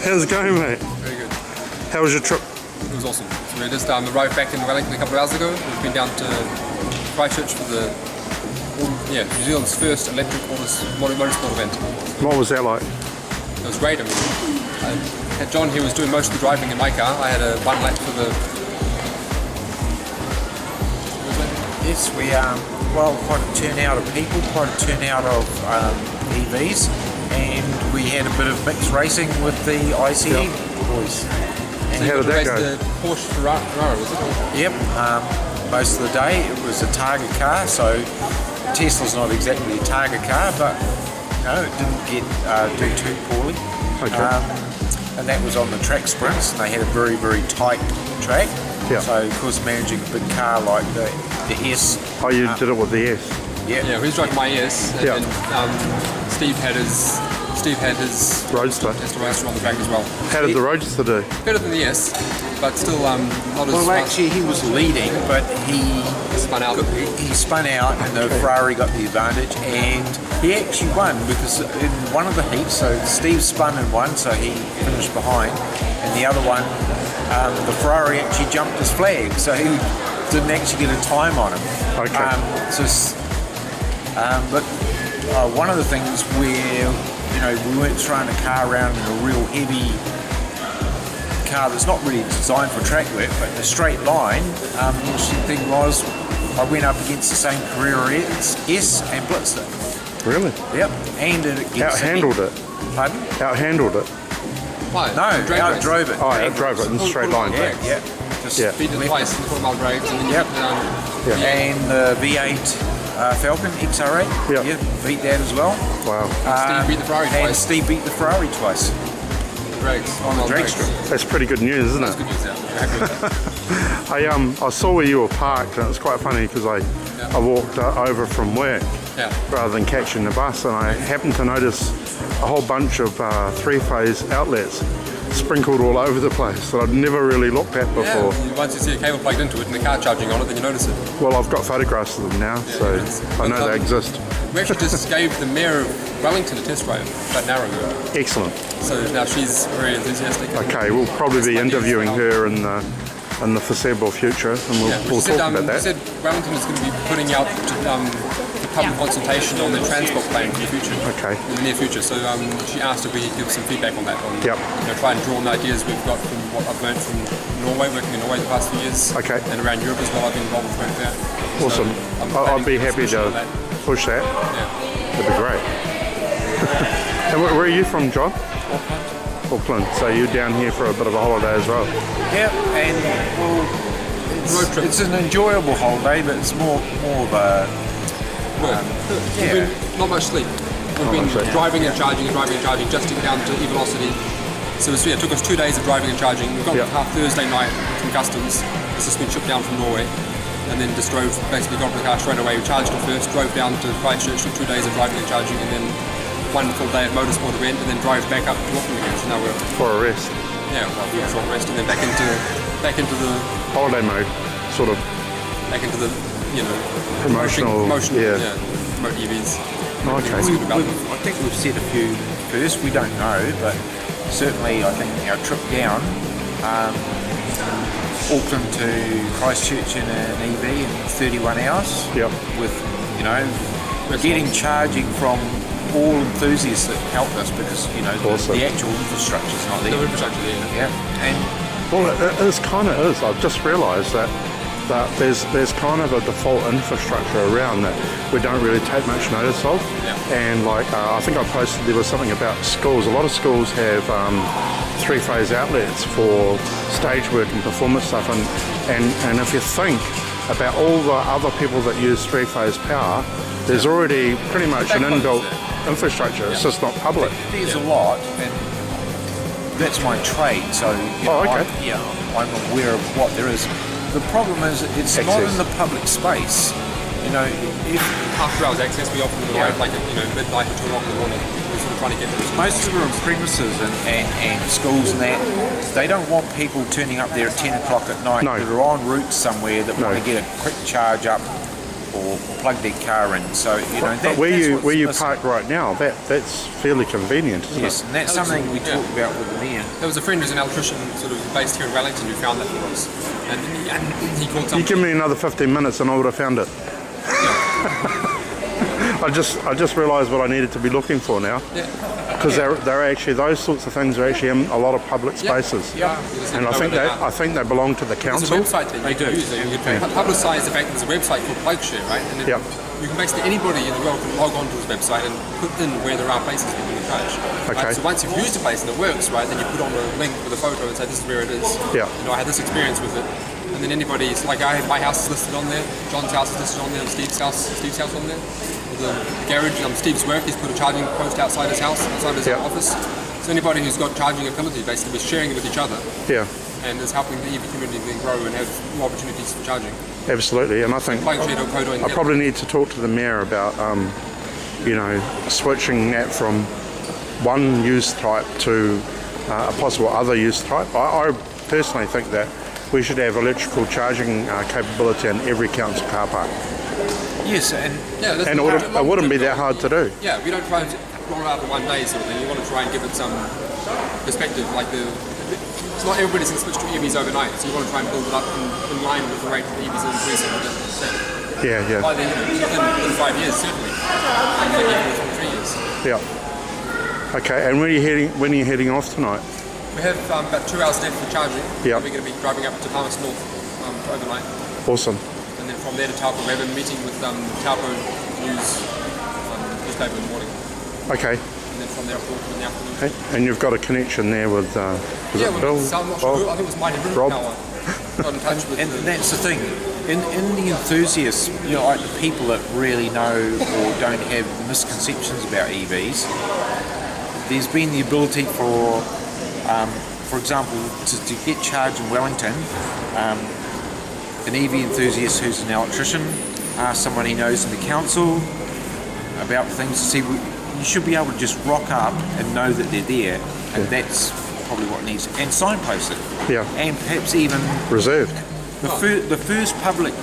How's it going, mate? Very good. How was your trip? It was awesome. So we just arrived back in Wellington a couple of hours ago. We've been down to Christchurch for the New Zealand's first electric motorsport event. What was that like? It was great. I had John here was doing most of the driving in my car. I had a one lap for the. Yes, we quite a turnout of people, quite a turnout of EVs, and we had a bit of mixed racing with the ICE boys. And how did that go? The Porsche Ferrari, was it? Yep, most of the day it was a target car, so Tesla's not exactly a target car, but no, it didn't do too poorly. Okay. And that was on the track sprints, and they had a very, very tight track. Yeah. So of course managing a big car like the S. Oh, you did it with the S? Yeah. Yeah, he's driving my S, and then Steve had his Roadster. Tesla Roadster on the track as well. How did the Roadster do? Better than the S, but still not as Well, fast. actually, he was leading, but he Spun out. He spun out, and the Ferrari got the advantage, and he actually won because in one of the heats, so Steve spun in one, so he finished behind, and the other one, the Ferrari actually jumped his flag, so he didn't actually get a time on him. Okay. But one of the things where we weren't throwing a car around in a real heavy car that's not really designed for track work, but in a straight line, the interesting thing was I went up against the same Carrera S and blitzed it. Really? Yep, and it gets Out-handled it? Pardon? Out-handled it? Why? No, out-drove it. Oh, out-drove it in a straight line. Yeah. Just Beat it twice in the quarter-mile drags, and then Yep. down. Yeah. And the V8 Falcon XR8, Yeah. beat that as well. Wow. Steve beat the Ferrari And twice. Steve beat the Ferrari twice. Drags. On the drag drags. strip. That's pretty good news, isn't That's it? good news, yeah. We're happy with that. I saw where you were parked, and it was quite funny because I walked over from work Yeah. rather than catching the bus, and I happened to notice a whole bunch of three-phase outlets sprinkled all over the place that I'd never really looked at before. Yeah, once you see a cable plugged into it and the car charging on it, then you notice it. Well, I've got photographs of them now, so I know they exist. We actually just gave the Mayor of Wellington a test drive about an hour ago. Excellent. So now she's very enthusiastic. Okay, we'll probably be interviewing her in the foreseeable future, and we'll talk about that. She said Wellington is going to be putting out the public consultation on the transport plan for the future. Okay. In the near future. So she asked if we could give some feedback on that. Yep. Try and draw on the ideas we've got from what I've learned from Norway, working in Norway the past few years. Okay. And around Europe as well. I've been involved with both that. Awesome. So I'd be happy to push that. That'd be great. And where are you from, John? Auckland. So you're down here for a bit of a holiday as well? Yeah, and Road trip. it's an enjoyable holiday, but it's more of a Not much sleep. We've been driving and charging, just to get down to e-velocity. So it took us 2 days of driving and charging. We got the car Thursday night from customs. It's just been shipped down from Norway. And then just basically got the car straight away. We charged it first, drove down to Christchurch, took 2 days of driving and charging, and then one full day of motorsport event, and then drive back up to Auckland again. So now we're For a rest. for a short rest, and then back into the Holiday mode, sort of. back into the Promotional, promote yeah. promote EVs. Okay. I think we've said a few first. We don't know, but certainly I think our trip down, Auckland to Christchurch in an EV in 31 hours. Yep. With getting charging from all enthusiasts that helped us because Awesome. the actual infrastructure's not there. The infrastructure there. Yeah, and Well, it kind of is. I've just realised that there's kind of a default infrastructure around that we don't really take much notice of. Yeah. And I think I posted there was something about schools. A lot of schools have three-phase outlets for stage work and performance stuff. And if you think about all the other people that use three-phase power, there's already pretty much an inbuilt infrastructure. It's just not public. there's a lot, and that's my trade. So okay. I'm aware of what there is. The problem is it's not in the public space. If After hours access, we often arrive like at midnight or 2 o'clock in the morning. We're sort of trying to get to most of them are premises and schools and that, they don't want people turning up there at 10 o'clock at night that are en route somewhere that want to get a quick charge up or plug their car in. So But where you park right now, that's fairly convenient, isn't yes, it? and that's something we talked about with the mayor. There was a friend who's an electrician, sort of based here in Wellington, who found that for us, and he called something. You give me another 15 minutes and I would have found it. I just realised what I needed to be looking for now. Because they're actually, those sorts of things are actually in a lot of public spaces. And I think they belong to the council. There's a website that you can use. You can publicise the fact there's a website called PlugShare, right? And then you can basically, anybody in the world can log on to this website and put in where there are places where you can charge. Okay. Right? So once you've used a place and it works, right, then you put on a link with a photo and say this is where it is. I had this experience with it. And then anybody's, like my house is listed on there, John's house is listed on there, and Steve's house on there. The garage, Steve's work, he's put a charging post outside his house, outside his office. So anybody who's got charging ability, basically, we're sharing it with each other. And is helping the EV community then grow and have more opportunities for charging. Absolutely, and I think I probably need to talk to the mayor about, switching that from one use type to a possible other use type. I personally think that we should have electrical charging capability in every council car park. Yes, and it wouldn't be that hard to do. Yeah, we don't try and roll it out in one day sort of thing. You want to try and give it some perspective. Like it's not everybody's going to switch to EVs overnight, so you want to try and build it up in line with the rate that EVs are increasing. By then, within 5 years, certainly. And maybe even within 3 years. Okay, and when are you heading off tonight? We have about 2 hours left for charging. We're going to be driving up to Palmerston North overnight. Awesome. And then from there to Taupo. We have a meeting with Taupo newspaper in the morning. Okay. And then from there up in the afternoon. And you've got a connection there with Bill? I'm not sure. I think it was Mighty Rob. Got in touch with. And that's the thing. In the enthusiasts, like the people that really know or don't have misconceptions about EVs, there's been the ability for example, to get charged in Wellington. An EV enthusiast who's an electrician asks someone he knows in the council about things. See, you should be able to just rock up and know that they're there, and that's probably what needs. And signpost it. And perhaps even reserved. The first public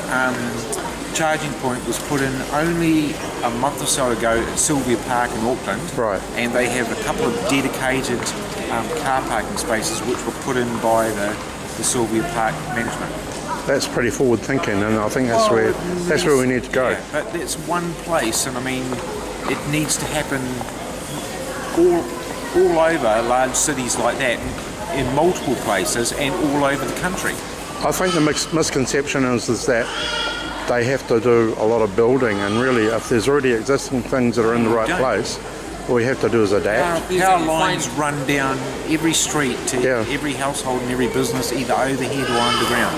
charging point was put in only a month or so ago at Sylvia Park in Auckland. Right. And they have a couple of dedicated car parking spaces which were put in by the Sylvia Park management. That's pretty forward thinking, and I think that's where we need to go. Yeah, but that's one place, and I mean, it needs to happen all over large cities like that, in multiple places, and all over the country. I think the misconception is that they have to do a lot of building, and really, if there's already existing things that are in the right place, all we have to do is adapt. Power lines run down every street to every household and every business, either overhead or underground.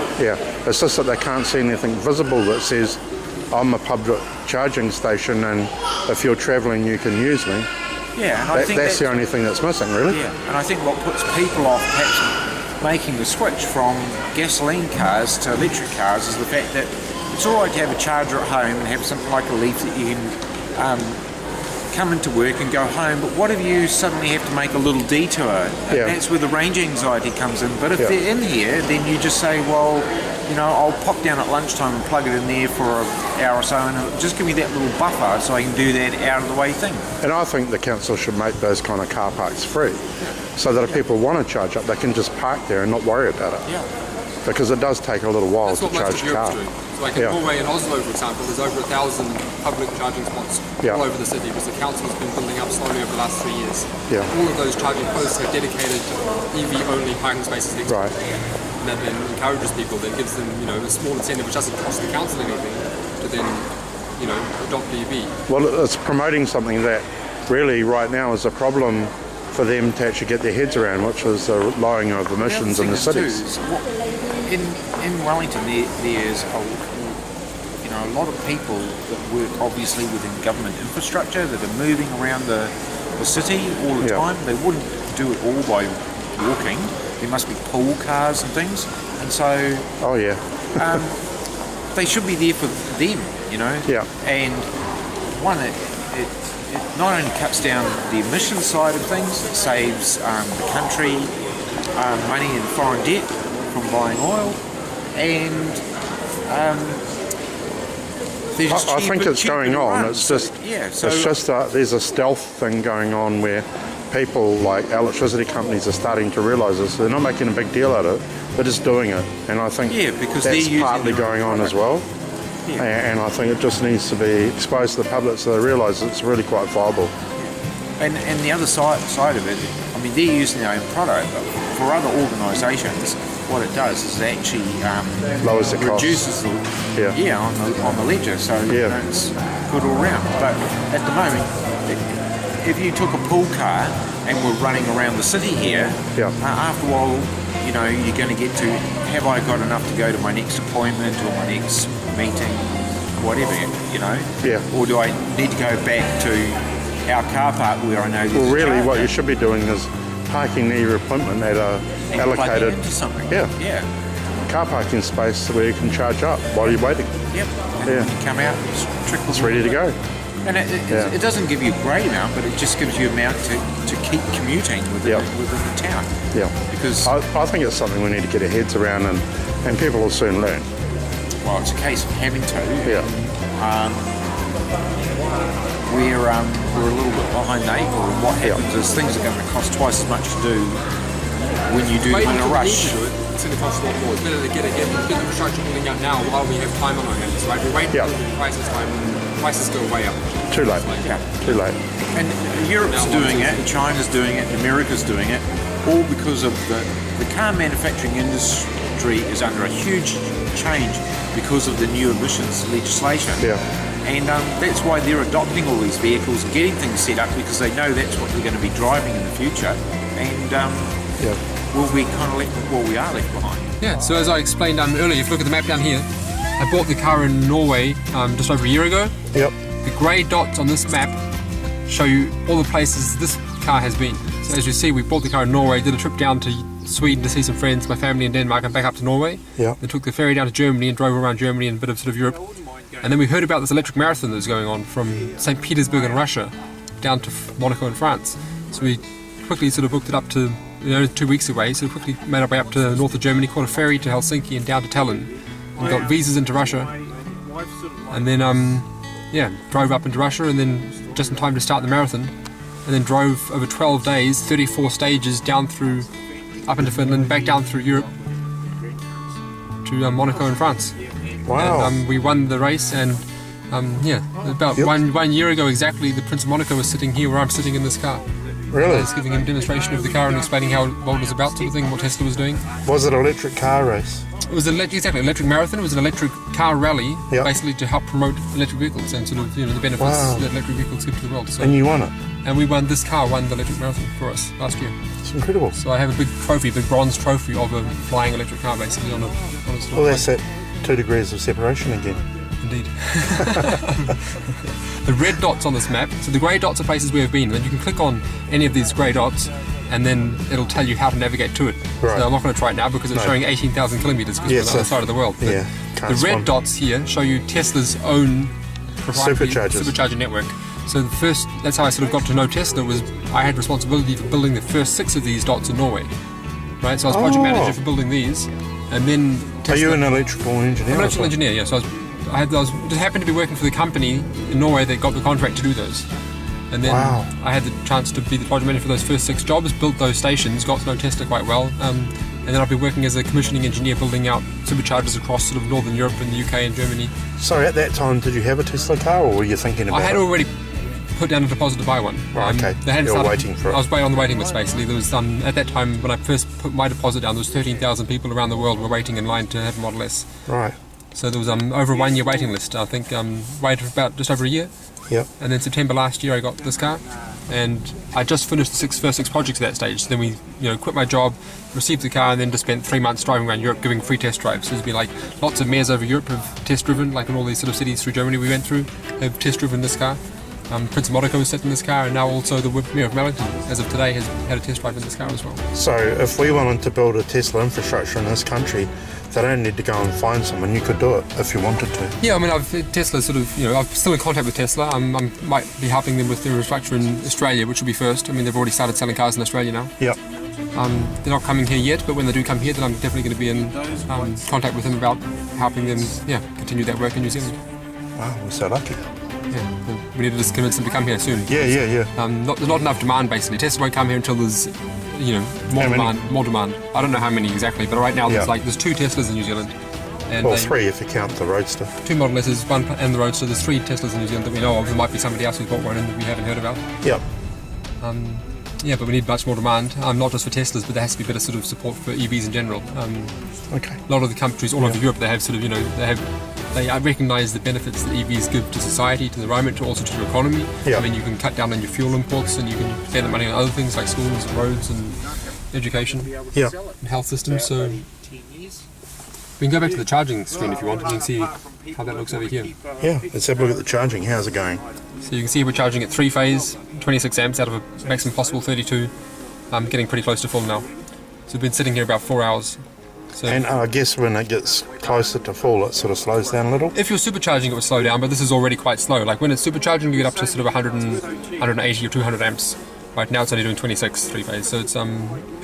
It's just that they can't see anything visible that says, I'm a public charging station, and if you're travelling, you can use me. And I think that's the only thing that's missing, really. And I think what puts people off perhaps making the switch from gasoline cars to electric cars is the fact that it's all right to have a charger at home and have something like a Leaf that you can come into work and go home, but what if you suddenly have to make a little detour? That's where the range anxiety comes in. But if they're in here, then you just say, well, I'll pop down at lunchtime and plug it in there for an hour or so, and it'll just give me that little buffer so I can do that out of the way thing. And I think the council should make those kind of car parks free, so that if people want to charge up, they can just park there and not worry about it. Because it does take a little while to charge a car. So like in Norway and Oslo, for example, there's over 1,000 public charging spots all over the city, because the council's been building up slowly over the last 3 years. All of those charging posts have dedicated EV-only parking spaces next to them. And that then encourages people, then gives them, a small incentive which doesn't cost the council anything to then, adopt the EV. Well, it's promoting something that really right now is a problem for them to actually get their heads around, which is the lowering of emissions in the cities. In Wellington, there's a lot of people that work obviously within government infrastructure that are moving around the city all the time. They wouldn't do it all by walking. There must be pool cars and things, and so they should be there for them, And one, it not only cuts down the emission side of things, it saves the country money in foreign debt from buying oil, and They're just I think cheaper- it's cheaper going to on. run. It's just, Yeah, so- it's just there's a stealth thing going on where people like electricity companies are starting to realise this. They're not making a big deal out of it. They're just doing it, and I think Yeah, because they're that's using partly their going on product. as well. Yeah. And I think it just needs to be exposed to the public so they realise it's really quite viable. And the other side of it, I mean, they're using their own product, but for other organisations, what it does is it actually Lowers the cost. reduces the Yeah. on the ledger. So you Yeah. know, it's good all round. But at the moment, if you took a pool car and were running around the city here, Yeah. after a while, you know, you're going to get to, have I got enough to go to my next appointment or my next meeting, whatever, you know? Yeah. Or do I need to go back to our car park where I know there's Well, a really, charger what you should be doing is parking near your appointment at a and plug it allocated into something. Yeah. Yeah. car parking space where you can charge up while you're waiting. Yep. And Yeah. when you come out, it's trickles. It's ready to go. And Yeah. it doesn't give you a great amount, but it just gives you amount to keep commuting within, Yeah. within the town. Yeah. Because, I think it's something we need to get our heads around, and people will soon learn. well, it's a case of having to. Yeah. We're a little bit behind the eight ball, and what happens is things are going to cost twice as much to do when you do them in a rush. It's going to cost a lot more. It's better to get the infrastructure building out now while we have time on our hands, right? We wait Yeah. until the crisis time and prices go way up. Too late. Yeah. Too late. And Europe's doing it, China's doing it, America's doing it, all because of the car manufacturing industry is under a huge change because of the new emissions legislation. Yeah. And that's why they're adopting all these vehicles and getting things set up because they know that's what they're going to be driving in the future. And Yeah. we are left behind. Yeah, so as I explained earlier, if you look at the map down here, I bought the car in Norway just over a year ago. Yep. The grey dots on this map show you all the places this car has been. So as you see, we bought the car in Norway, did a trip down to Sweden to see some friends, my family in Denmark, and back up to Norway. Yeah. Then took the ferry down to Germany and drove around Germany and a bit of sort of Europe. And then we heard about this electric marathon that was going on from St. Petersburg in Russia down to Monaco in France. So we quickly sort of booked it up to 2 weeks away, so we quickly made our way up to the north of Germany, caught a ferry to Helsinki and down to Tallinn. And got visas into Russia. And then drove up into Russia and then just in time to start the marathon. And then drove over 12 days, 34 stages down through, up into Finland, back down through Europe to Monaco in France. Wow. And we won the race and about Yep. one year ago exactly, the Prince of Monaco was sitting here where I'm sitting in this car. I Really? was giving him a demonstration of the car and explaining what it was about, sort of thing, what Tesla was doing. Was it an electric car race? It was exactly electric marathon. It was an electric car rally, Yep. basically to help promote electric vehicles and sort of the benefits Wow. that electric vehicles give to the world. So, And you won it. and we won. This car won the electric marathon for us last year. It's incredible. So I have a big trophy, big bronze trophy of a flying electric car, basically on a sort of Well, that's at 2 degrees of separation again. Indeed. The red dots on this map, so the grey dots are places we have been, and then you can click on any of these grey dots and then it'll tell you how to navigate to it. Right. So I'm not going to try it now because it's No. showing 18,000 kilometres because Yeah, we're on the so- other side of the world. But yeah, the can't red swim. dots here show you Tesla's own proprietary supercharger network. So the first, that's how I sort of got to know Tesla, was I had responsibility for building the first 6 of these dots in Norway. Right, so I was project Oh. manager for building these, and then Are you Tesla- an electrical engineer? I'm an or electrical something? engineer, yeah. So I just happened to be working for the company in Norway that got the contract to do those. And then Wow. I had the chance to be the project manager for those first 6 jobs, built those stations, got to know Tesla quite well. And then I've been working as a commissioning engineer building out superchargers across sort of Northern Europe and the UK and Germany. Sorry, at that time, did you have a Tesla car, or were you thinking about I had it? already put down a deposit to buy one. Right, okay. They hadn't You were started- waiting for it. I was on the waiting list basically. There was at that time when I first put my deposit down, there was 13,000 people around the world were waiting in line to have a Model S. Right. So there was over a 1 year waiting list. I think waited for about just over a year. Yep. And then September last year I got this car, and I just finished the first six projects at that stage. So then we, quit my job, received the car, and then just spent 3 months driving around Europe giving free test drives. So there's been like lots of mayors over Europe have test driven, like in all these sort of cities through Germany we went through, have test driven this car. Prince of Monaco has sat in this car, and now also the Mayor of Wellington, as of today, has had a test drive in this car as well. So if we wanted to build a Tesla infrastructure in this country, they don't need to go and find someone. You could do it if you wanted to. Yeah, I mean, Tesla sort of, I'm still in contact with Tesla. I might be helping them with their infrastructure in Australia, which will be first. I mean, they've already started selling cars in Australia now. Yep. They're not coming here yet, but when they do come here, then I'm definitely going to be in contact with them about helping them, continue that work in New Zealand. Wow, we're so lucky. Yeah, we need to just convince them to come here soon. Yeah. There's not enough demand basically. Tesla won't come here until there's, more demand. I don't know how many exactly, but right now there's 2 Teslas in New Zealand. And 3 if you count the Roadster. 2 Model S's, 1 and the Roadster. There's 3 Teslas in New Zealand that we know of. There might be somebody else who's bought one and that we haven't heard about. Yep. But we need much more demand, not just for Teslas, but there has to be better sort of support for EVs in general. Okay. A lot of the countries all over Europe, they have sort of, they recognise the benefits that EVs give to society, to the environment, also to your economy. Yeah. I mean, you can cut down on your fuel imports and you can spend the money on other things like schools and roads and education and health systems. So we can go back to the charging screen if you want, and you can see how that looks over here. Yeah, let's have a look at the charging. How's it going? So you can see we're charging at 3-phase, 26 amps out of a maximum possible 32. I'm getting pretty close to full now. So we've been sitting here about 4 hours. So And I guess when it gets closer to full, it sort of slows down a little. if you're supercharging, it will slow down, but this is already quite slow. Like when it's supercharging, you get up to sort of 180 or 200 amps. Right now it's only doing 26 3-phase, so it's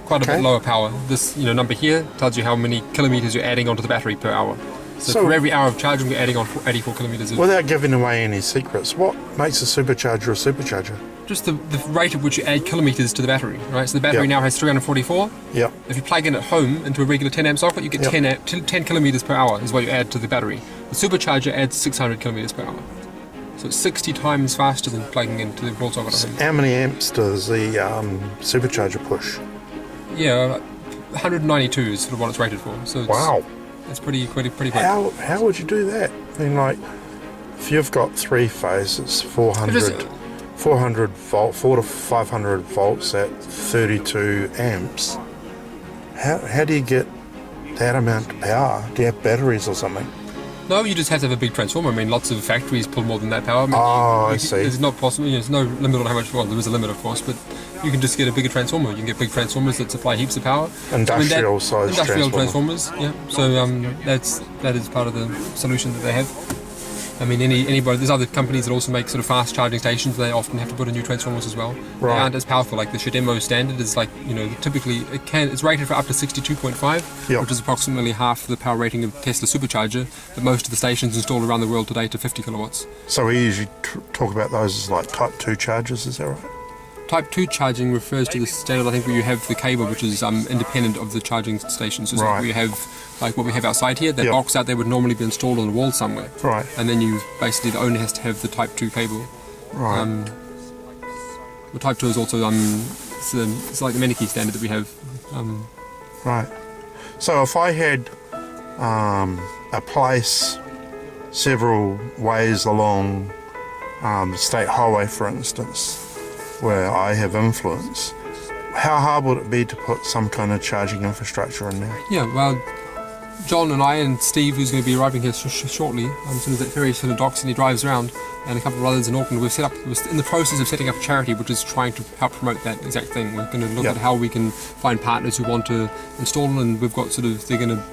quite a bit lower power. This number here tells you how many kilometers you're adding onto the battery per hour. So for every hour of charging, we're adding on 84 kilometers. Without giving away any secrets, what makes a supercharger a supercharger? Just the rate at which you add kilometers to the battery, right? So the battery now has 344. Yeah. If you plug in at home into a regular 10 amp socket, you get 10 kilometers per hour is what you add to the battery. The supercharger adds 600 kilometers per hour. So it's 60 times faster than plugging into the wall socket at home. How many amps does the supercharger push? Yeah, 192 is sort of what it's rated for. So it's, it's pretty quick. How would you do that? I mean, like, if you've got 3 phases, 400 volt, 4 to 500 volts at 32 amps, how do you get that amount of power? Do you have batteries or something? No, you just have to have a big transformer. I mean, lots of factories pull more than that power. I mean, I see. It's not possible. There's no limit on how much. Well, there is a limit, of course, but you can just get a bigger transformer. You can get big transformers that supply heaps of power. Industrial transformers. Yeah. So that is part of the solution that they have. I mean, anybody. There's other companies that also make sort of fast charging stations. They often have to put in new transformers as well. Right. They aren't as powerful. Like the Shidemo standard is like typically it's rated for up to 62.5, which is approximately half the power rating of Tesla supercharger. But most of the stations installed around the world today to 50 kilowatts. So we usually talk about those as like Type 2 chargers. Is that right? Type 2 charging refers to the standard, I think, where you have the cable, which is independent of the charging station. So where you have, like what we have outside here, that box out there would normally be installed on the wall somewhere. Right. And then the owner has to have the Type 2 cable. Right. The Type 2 is also, it's like the Menike standard that we have. Right. So if I had a place several ways along the state highway, for instance, where I have influence, how hard would it be to put some kind of charging infrastructure in there? Yeah, well, John and I and Steve, who's going to be arriving here shortly, as soon as that ferry sort of docks and he drives around, and a couple of others in Auckland, we're in the process of setting up a charity which is trying to help promote that exact thing. We're going to look at how we can find partners who want to install, and we've got we're going to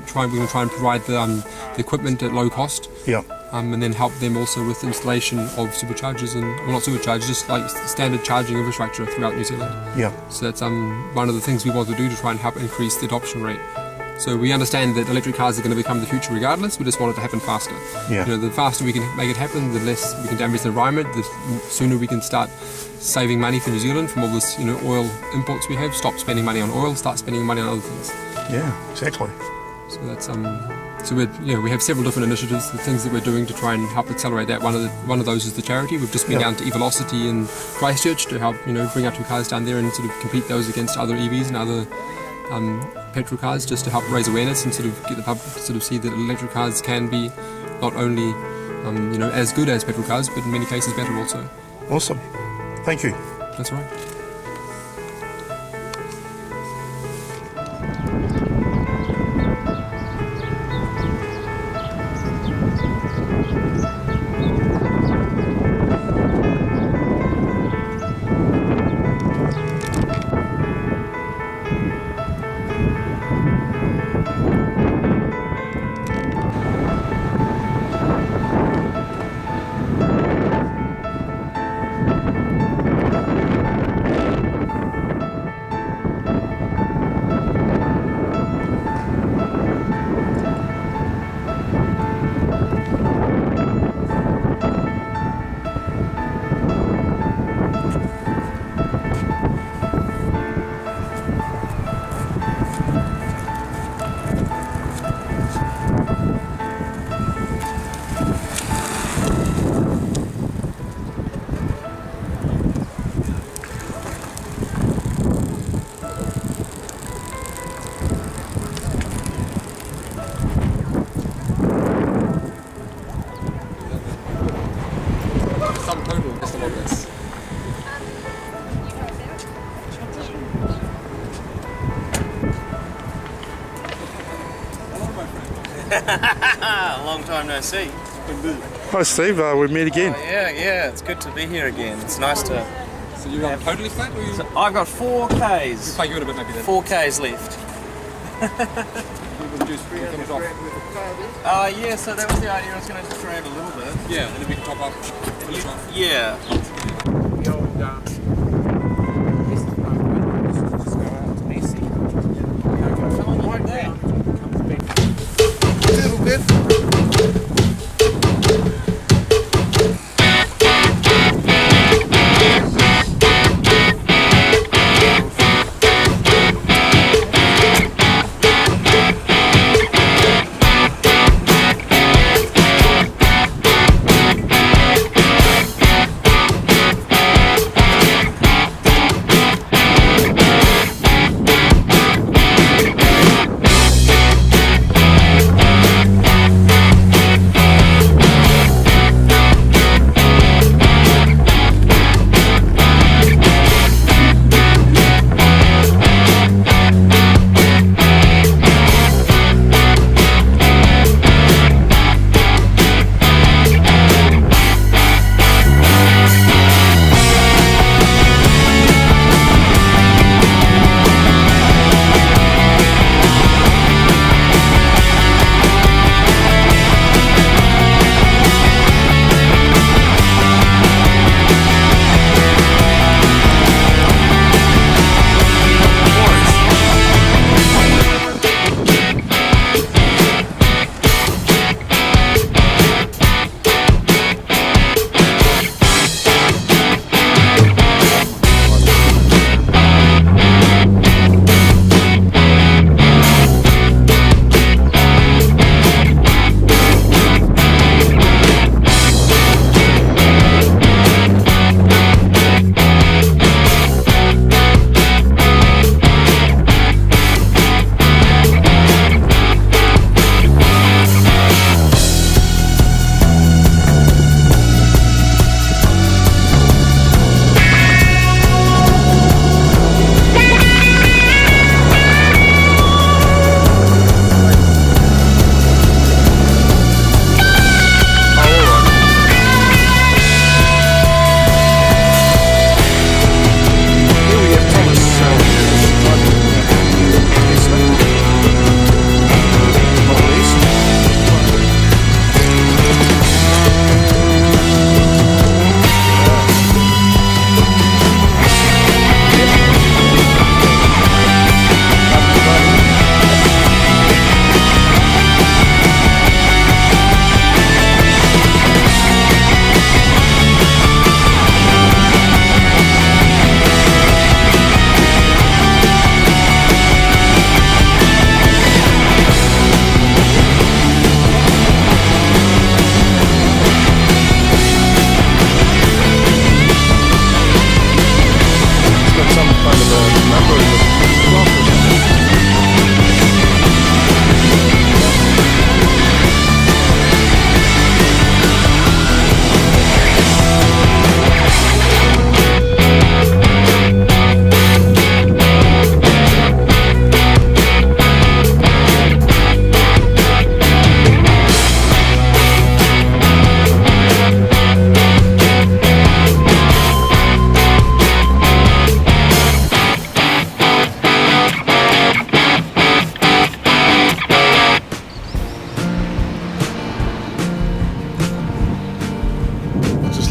try and provide the equipment at low cost. Yeah. And then help them also with installation of superchargers not superchargers, just like standard charging infrastructure throughout New Zealand. Yeah. So that's one of the things we want to do to try and help increase the adoption rate. So we understand that electric cars are going to become the future regardless. We just want it to happen faster. Yeah. The faster we can make it happen, the less we can damage the environment. The sooner we can start saving money for New Zealand from all this, oil imports we have. Stop spending money on oil. Start spending money on other things. Yeah. Exactly. So that's So we have several different initiatives, the things that we're doing to try and help accelerate that. One of those is the charity. We've just been down to eVelocity in Christchurch to help bring our 2 cars down there and sort of compete those against other EVs and other petrol cars, just to help raise awareness and sort of get the public to sort of see that electric cars can be not only as good as petrol cars, but in many cases better also. Awesome. Thank you. That's all right. Long time no see. Hi Steve, we meet again. Yeah, it's good to be here again. It's nice to... So you're totally flat, or you? So I've got 4 Ks. We'll play you in a bit maybe then. 4 Ks left. Yeah, so that was the idea. I was going to just drive a little bit. Yeah, and then we can top up, finish off. Yeah. A little bit.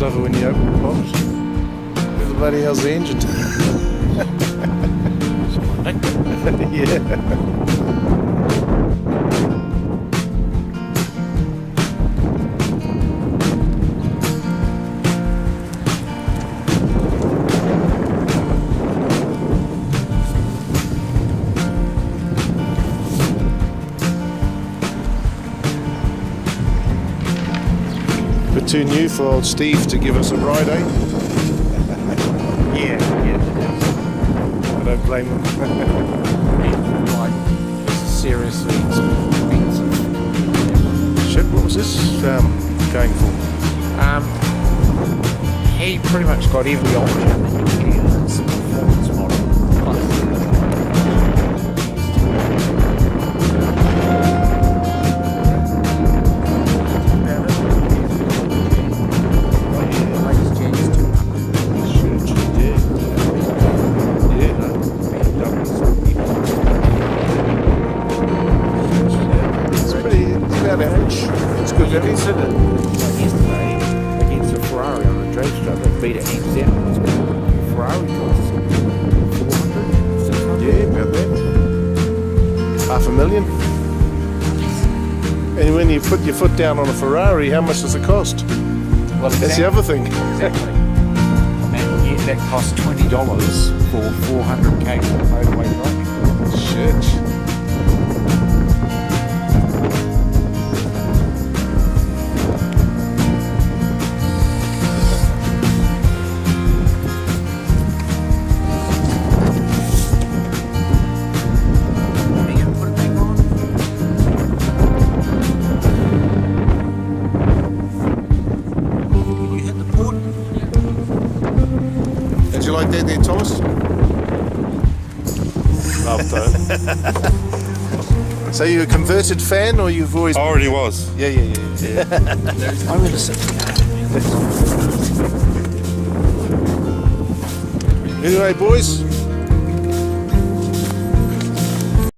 Love it when you open the box. Where the bloody hell's the engine? Bit too new for old Steve to give us a ride, eh? Yeah. I don't blame him. Like, seriously expensive. Shit, what was this going for? He pretty much got every option that you can get. It's a performance model. about an inch. It's good value. Consider, like yesterday, against a Ferrari on a drag strip, that beat it hands down. It's good. Ferrari costs 400, 600. Yeah, about that. $500,000. And when you put your foot down on a Ferrari, how much does it cost? Well, That's the other thing. Exactly. And yet that costs $20 for 400k motorway driving. Shit. Are you gonna put it back on? Can you hit the port? Did you like that there, Thomas? Loved it. So you a converted fan, or you've always... Already was. Yeah. I'm gonna sit. Anyway, boys,